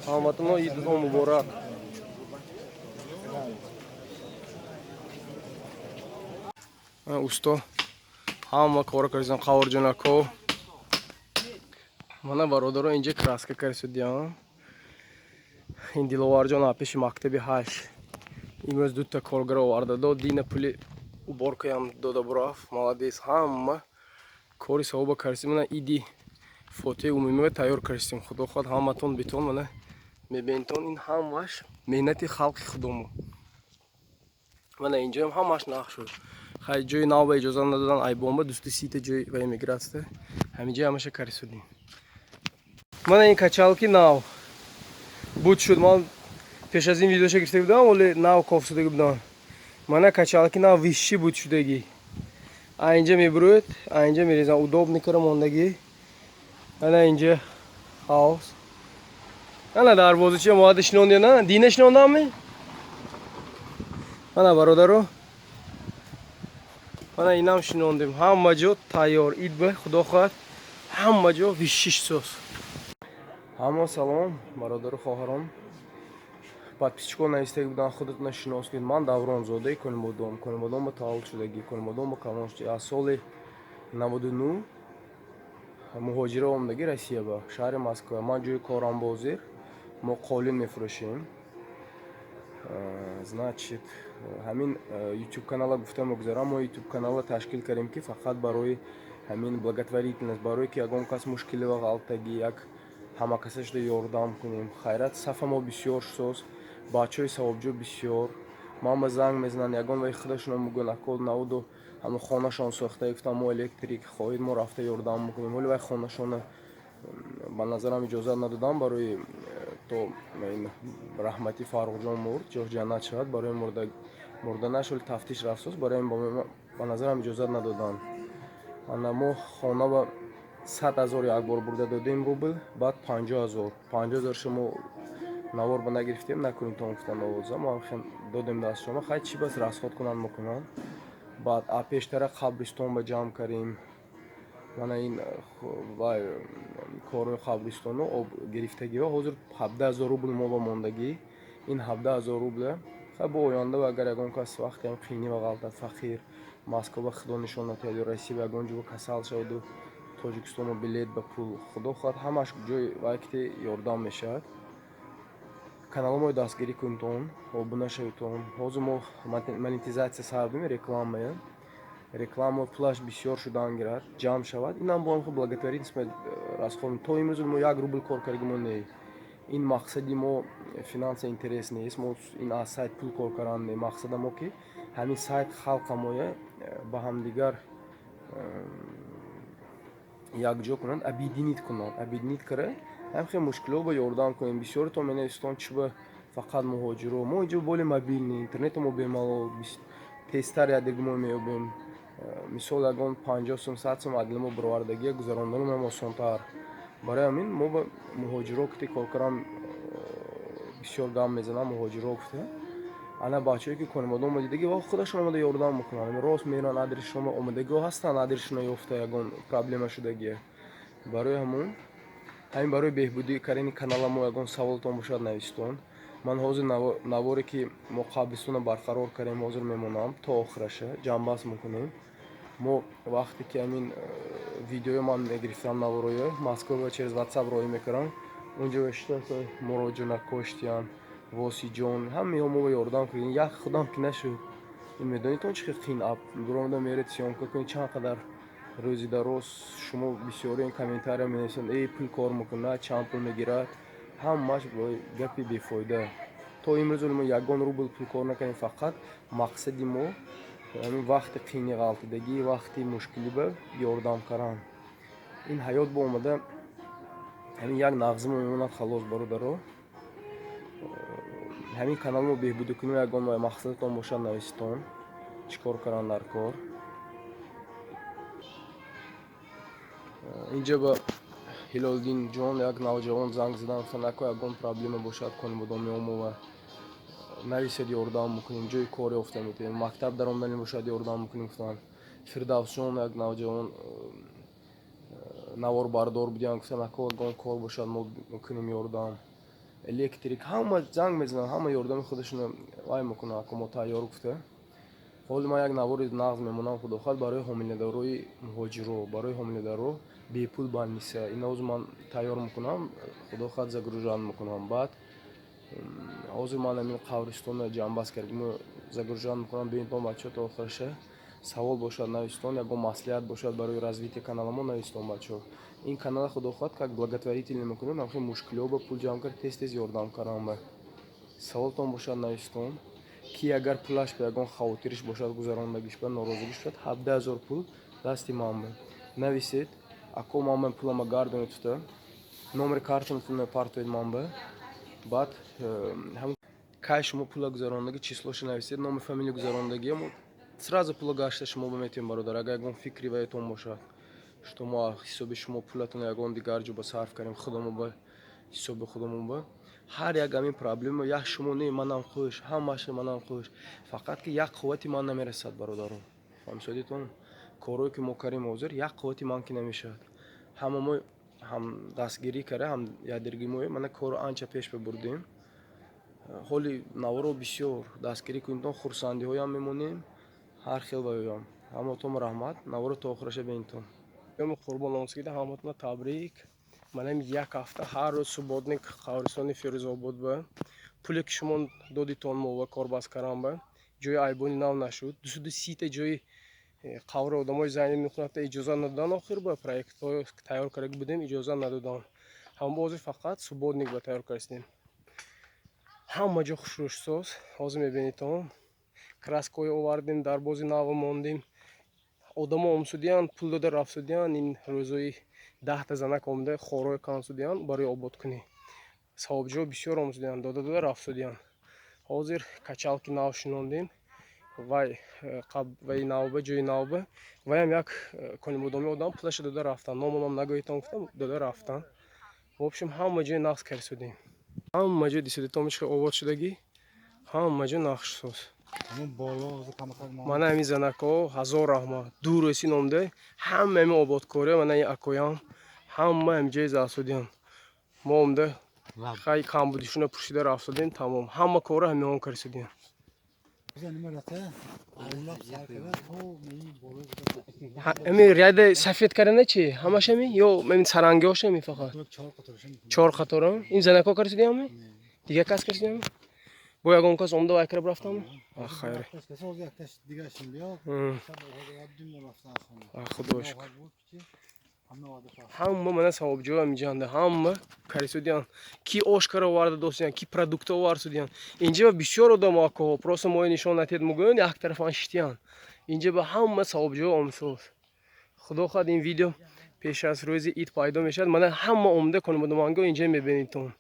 ҳаматон идҳо муборак. Усто ҳама кора кардан қаварҷонако. Мана бародаро инҷа краска карисудиам. Ин Диловарҷон аз пеши мактаби 8. Имрӯз дута коргар оварда дод. Дина пули уборкаям дода бурафт. Молодец. Ҳама кори савоба карисем. Мана иди фотои умумиро тайёр карисем. Худо хоҳад ҳаматон битон мана мебинтон. Ин ҳамаш меҳнати халқи худомо. Мана инҷоям ҳамаш нақ шуд. Хай ҷои нав ба иҷоза надодан. Айбомба дусти сита ҷои ба эмиграция. Ҳаминҷа ҳамаша карисудем. Мана ин качалки нав буд шуд. Ман пеш аз ин видеоша гирифта будам, вале нав кофсудаги будам. Мана качалки нав вишши буд шудаги. Айнҷа мебурӯд, айнҷа мерезам. Удобни кара мондагӣ. Мана инҷа ҳаус. Мана дарвозача моҳадда шинондия на? Дина шинондами? Мана бародаро. Мана инам шинондем. Ҳама ҷо тайёр. Идба худо хоҳад ҳама ҷо вишшисоз. Ҳама салом, бародару хоҳарон. Подписчикон наистоги будан худатона шинос кунед. Ман Давронзодаи Колимодом. Колимодом ба таваллуд шудагӣ. Колимодом ба калон шудаги. Аз соли 99 муҳоҷира омадаги Россия ба шаҳри Москва. Ман ҷои корам Бозир. Мо қолин мефурӯшем. Значит, ҳамин YouTube канала гуфта мегузарам. Мо YouTube канала ташкил кардем ки фақат барои ҳамин благотворительность, барое ки ягон кас мушкили ва ғалтаги як ҳамакаса шуда ёрдам кунем. Хайрат сафа мо бисёр шусоз. Бачаҳои савобҷо бисёр. Ман ба занг мезананд, ягон ваи худашона мегӯянд акол навуду ҳама хонашон сохта. Гуфтам мо электрик хоҳед, мо рафта ёрдам мекунем. Ҳоли ваи хонашона ба назарам иҷозат надодам барои то ин раҳмати Фаррухҷон мурд, ҷоҳ ҷаннат шавад, барои мурда нашуд тафтиш рафсос, барои ба назарам иҷозат надоданд. Ана мо хона ба 100,000 якбор бурда додем рубл, баъд 50,000. 50,000 шумо навор ба нагирифтем, накунем то гуфтан овоза. Мо хем додем даст шумо. Хай чӣ бас расход кунанд мекунанд. Баъд а пештара қабристон ба ҷамъ кардем. Мана ин вай кори қабристону об гирифтагиҳо ҳозир 17,000 рубл мо ба мондагӣ. Ин 17,000 рубла хай бо оянда агар ягон кас вақте ҳам қини ва ғалтат фақир Москва ба худо нишон натиҳад ё Россия ба ягон ҷо касал шаваду Тоҷикистону билет ба пул худо хоҳад ҳамаш ҷои вақте ёрдам мешавад. Канали мо дастгирӣ кунтон, обуна шавитон. Ҳозир мо монетизатсия сардем, рекламая. Реклама пулаш бисёр шудан гирад, ҷамъ шавад. Инам бо онхо благотворительность расход. То имрӯз мо 1 рубл кор кардаги мо не. Ин мақсади мо финанса интерес нест. Мо ин аз сайт пул кор кардан не. Мақсада мо ки ҳамин сайт халқа моя ба ҳамдигар якҷо кунанд, объединит кунанд. Объединит кара ҳам хеле мушкило ба ёрдам кунем. Бисёртон менавистон чӣ ба фақат муҳоҷиро. Мо инҷо боли мобилни, интернету мо бемалол тезтар ядеги мо меёбем. Мисол ягон 50 сум 100 сум адли мо баровардагӣ гузаронданам осонтар. Барои ҳамин мо ба муҳоҷиро гуфте коркарам бисёр гам мезанам муҳоҷиро гуфте. Ана бачаҳое ки Колимодом дидагӣ ва худашон омада ёрдам мекунанд. Рост меран адресшон омадагиҳо ҳастанд, адресшона ёфта ягон проблема шудагия. Барои ҳамон ҳамин барои беҳбудӣ кардани канала мо ягон саволтон бошад навистон. Ман ҳозир наворе ки мо қабристона барқарор кардем ҳозир мемонам то охираша ҷамъбаст мекунем. Мо вақте ки ҳамин видеои ман мегирифтам навороё Москва через WhatsApp роӣ мекардам. Унҷо штата муроҷиат коштиян Восиҷон ҳамаҳо мо ёрдам кардем. Як худам ки нашуд. Ин медонед он чӣ қин ап биромада меред сёмка кунед чанд қадар рӯзи дароз шумо бисёри комментария менависанд эй пул кор мекунад чанд пул мегирад. Ҳамаш гапи бефоида. То имрӯз мо ягон рубл пул кор накардем. Фақат мақсади мо ҳамин вақти қини ғалтидагӣ вақти мушкилӣ ба ёрдам кардан. Ин ҳаёт бо омада ҳамин як нағзи мо мемонад халос бародаро. ҳамин канал мо беҳбудӣ кунем ягон мақсадатон бошад навистон чӣ кор кардан дар кор. инҷа ба Ҳилолдин ҷон як навҷавон занг задан гуфтанд ако ягон проблема бошад Колимодом меомова нависед ёрдам мекунем ҷои кор ёфта метавем мактаб даромадани бошад ёрдам мекунем гуфтанд. Фирдавсҷон як навҷавон наворбардор будиам гуфтанд ако ягон кор бошад мо мекунем ёрдам. электрик, ҳама занг мезананд, ҳама ёрдами худашонро вай мекунанд, ко мо тайёр гуфта. ҳоли ман як навори нағз мемонам худохоҳ барои ҳомиладории муҳоҷиро, барои ҳомиладаро бепул больница. Ина ҳозир ман тайёр мекунам, худохоҳ загружан мекунам. Баъд ҳозир ман ҳамин қабристони ҷамъбаст кардем, загружан мекунам. Бинтон бачаҳо та охираша савол бошад навистон, ягон маслиҳат бошад барои развития канала мо навистон бачаҳо. Ин канала худохоҳ как благотворительный мекунем, ҳамхел мушкилиҳо ба пул ҷамъ кард, тез ёрдам кардам ба. Саволтон бошад навистон, ки агар пулаш ба ягон хавотириш бошад, гузарондагиш ба норозигиш бошад, 17 000 пул дасти ман ба. Нависед, ако ман пулама гардонед фута, номери картаматон партоед ман ба. Баъд кай шумо пула гузарондаги числоша нависед, номи фамилия гузарондагия мо сразу пула гашта шумо баметем бародар. Агар ягон фикри ваятон бошад, што мо ҳисоби шумо пулатон ягон дигар ҷо ба сарф кардем, худамон ба ҳисоби худамон ба. ҳар як ҳамин проблема як шумо не манам хуш, ҳамаш манам хуш. Фақат ки як қуввати ман намерасад бародарон. Фаҳмидитон? Корое ки мо кардем ҳозир як қуввати ман ки намешавад. Ҳама мо ҳам дастгирӣ карда, ҳам ядиргӣ мо мана корро анча пеш бибурдем. ҳоли наворо бисёр дастгирӣ кунитон, хурсандиҳоям мемонем, ҳар хел баёям. Ҳамотон раҳмат, наворо то охираша бинтон. Ёми қурбононосида ҳамотон табрик. Манам як ҳафта ҳар рӯз суботник қабристони Фирӯзобод ба. Пуле ки шумо додитон мо ва корбаст кардам ба. ҷои айбони нав нашуд. 230 та ҷои қаври одамои зайни мехунавта иҷоза надодан, охир ба проектҳо тайёр карда будем, иҷоза надодан. ҳам ҳозир фақат суботник ба тайёр кардем. ҳама ҷо хушрӯшсоз. ҳозир мебинитон. Краскои овардем, дарбози нав мондем. одамо омсудиян, пул дода рафсудиян, ин рӯзои 10 та занак омда хорои кансудиян барои ободкунӣ. Савобҷо бисёр омсудиян, дода рафсудиян. ҳозир качалки нав шинондем. вай навба, ҷои навба. Вайам як конибудоми одам пулаша дода рафтан. Номамам нагоҳитон гуфтам, дода рафтан. В общем, ҳама ҷои нақс карисудем. ҳама ҷо дисидитомичқа овод шудагӣ, ҳама ҷо нақшсоз. Мана ҳамин занакҳо 1000 раҳмат. Дурӯси номда ҳама ҳамин ободкория, мана ин акоям, ҳама ҳамин ҷои засудиям. Мо омда хай камбудишуна пуршида рафсудем, тамом. ҳама кора ҳамиҳон карисудем. Ами ряда сафед кардана чи? Ҳамаш ҳамин ё ҳамин сарангиҳош ҳамин фақат? 4 қатора? Ин занакҳо карисудем ҳамин? Дигар кас карисудем ҳамин? Бо ягон кас омда вай карда рафтам? Хайр. Худо шукр. ҳама мана савобҷоя миҷанда, ҳама карисудиян. Ки ошкара оварда достиян, ки продукта оварсудиян. Инҷа ба бисёр одам акоҳо, просто мои нишон натед мугӯян, як тарафан шитиян. Инҷа ба ҳама савобҷоя омсоз. Худо хоҳад ин видео пеш аз рӯзи ид пайдо мешавад. Мана ҳама омда конибудамангҳо инҷа мебинитон.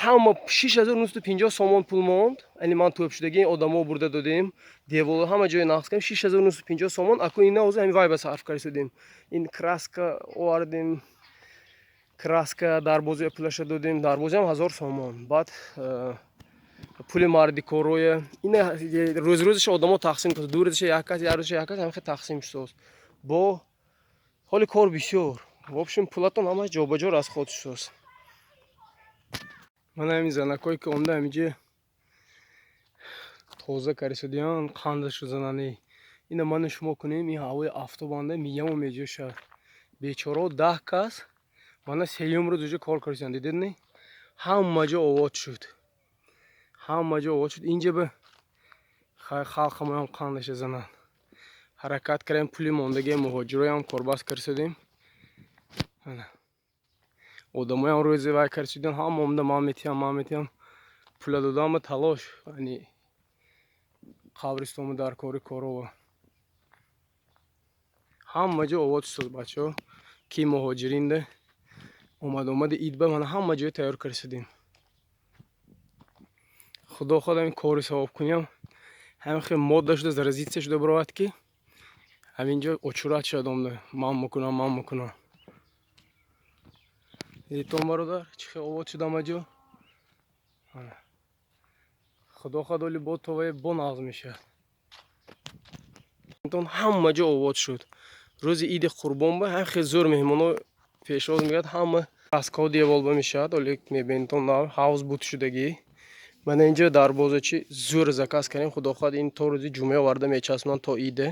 ҳама 6950 сомон пул монд. Ани ман тӯбшудаги ин одамо бурда додем. Деволо ҳама ҷои нақс кардем. 6950 сомон. Аку ина ҳозир ҳамин вай ба сарф карисудем. Ин краска овардем. Краска дарбози пулаша додем. Дарбози ҳам 1000 сомон. Баъд пули марди короя. Ина рӯз-рӯзаш одамо тақсим карданд. Ду рӯзаша як кас, як рӯзаша як кас ҳамин тақсим шуд. Бо ҳоли кор бисёр. В общем, пулатон ҳамаш ҷобаҷо расход шуд. Мана ҳамин занакҳое ки омда ҳаминҷа тоза карисудиян, қандашу зананӣ. Ина ману шумо кунем, ин ҳавои автобанда мияму меҷӯшад. Бечораҳо 10 кас мана сеюм рӯз уҷа кор карисудиян. Дидед не? ҳама ҷо овод шуд. ҳама ҷо овод шуд. Инҷа ба халқамоям қандаша зананд. ҳаракат кардем, пули мондагии муҳоҷироям корбаст карисудем. одамоям рӯзи вай карисудиян, ҳама омда ман метиям. Пула додан ба талош. Яъни қабристону дар кори корова. ҳама ҷо овод шуд бачаҳо. Ки муҳоҷиринда омади ид ба мана ҳама ҷои тайёр карисудем. худо хоҳад ҳамин кори савобкуниям ҳамин хел модда шуда, заразитсия шуда биравад ки ҳамин ҷо очурат шавад омда. Ман мекунам. Дидитон бародар, чӣ хел овод шуд ҳама ҷо. худо хоҳад оли бод товае бо нағз мешавад. ҳама ҷо овод шуд. рӯзи иди қурбон ба ҳамин хел зӯр меҳмоно пешоз меояд. ҳама Дастгоҳ деволба мешавад, оле мебинед он ҳавз буд шудагӣ. Мана инҷо дарбозачи зӯр заказ кардем. Худохоҳад ин то рӯзи ҷумъа оварда мечаспонанд то иде.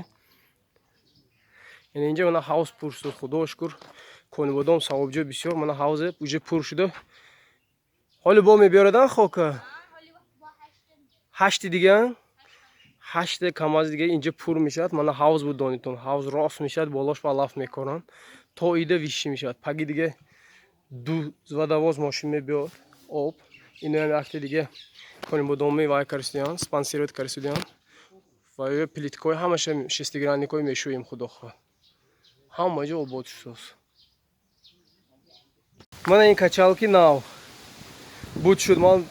Яъне инҷо мана ҳавз пур шуд. Худоро шукр, конибодам савобҷои бисёр. Мана ҳавзе уҷа пур шуда. ҳоли бо мебиёрадан хока? 8 диган? 8 камаз дига инҷа пур мешавад. Мана ҳавз буд донитон. Ҳавз рост мешавад, болош ба лафт мекоранд. То ида вишӣ мешавад. Паги дига 12 мошин мебиёд об. Ино ҳам якте дига конибодоми вай каристуян, спонсироит каристуян. Ва плиткои ҳамаша шестигранникои мешӯем худохоҳад. Ҳама ҷо обод шудааст. Мана ин качалки нав буд шуд. Ман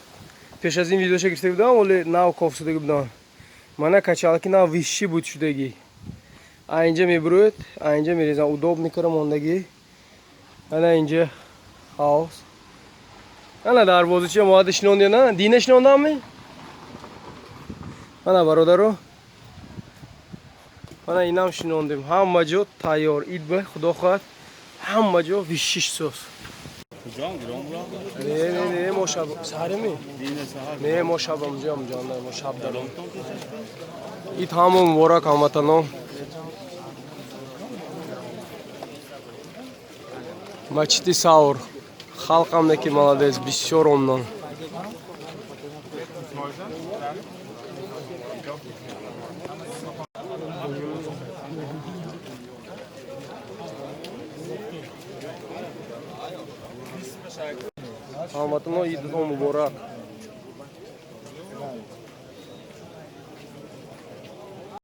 пеш аз ин видеоша гирифта будам, оле нав коф шуда будам. Мана качалки нав вишши буд шудагӣ. Аинҷа мебурӯд, аинҷа мерезам удобникара мондагӣ. Мана инҷа ҳавз. Ана дарвозачи моҳадда шинонд ё на? Дина шинондами? Мана бародаро. Мана инам шинондем. Ҳама ҷо тайёр. Идба худо хоҳад ҳама ҷо вишиш сос. Не мо шаб сарими? Не мо шабам ҷам ҷан, мо шаб даром. Ид ҳама муборак ҳамватанон. Мачити Саур. Халқам неки молодец, бисёр омнон. ҳамватанон идтон муборак.